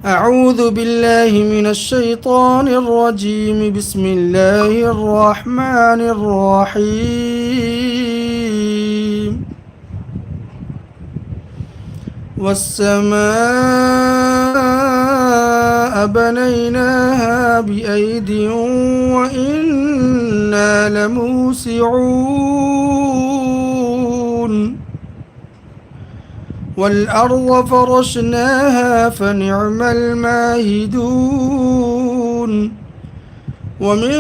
أعوذ بالله من الشيطان الرجيم. بسم الله الرحمن الرحيم. والسماء بنيناها بأيد وإنا لموسعون. والأرض فرشناها فنعم الماهدون. ومن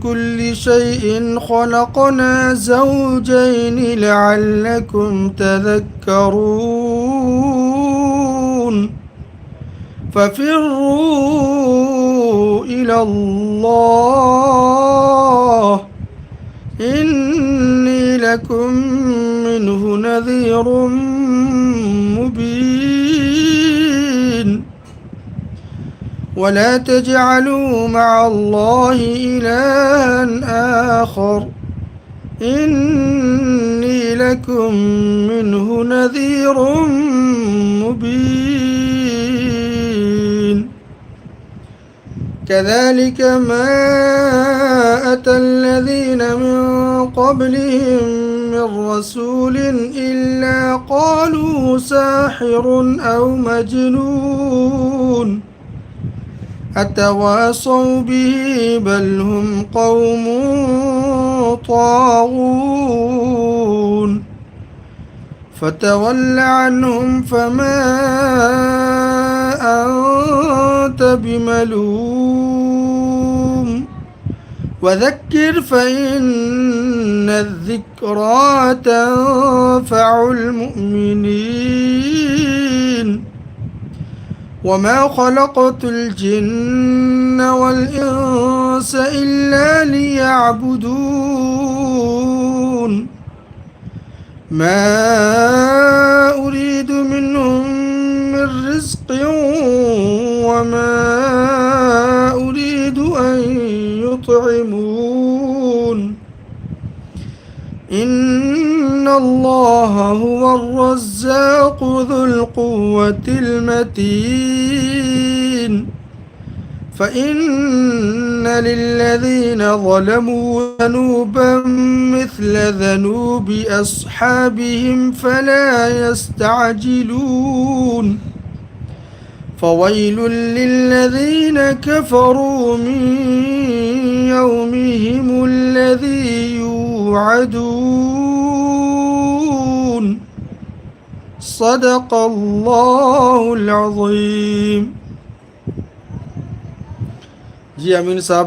كل شيء خلقنا زوجين لعلكم تذكرون. ففروا إلى الله إني لكم منه نذير مبين. ولا تجعلوا مع الله إلها آخر إني لكم منه نذير مبين. كذلك ما أتى الذين من قبلهم من رسول إلا قالوا ساحر أو مجنون أتواصوا به بل هم قوم طاغون. فتول عنهم فما أنت بملوم وذكر فإن الذكرى تنفع المؤمنين. وما خلقت الجن والإنس إلا ليعبدون. ما أريد منهم من رزق وما أريد أن يطعمون. إن الله هو الرزاق ذو القوة المتين. فإن للذين ظلموا ذنوبا مثل ذنوب أصحابهم فلا يستعجلون. فويل للذين كفروا من يومهم الذي يوعدون. صدق الله العظيم. जी अमीन साहब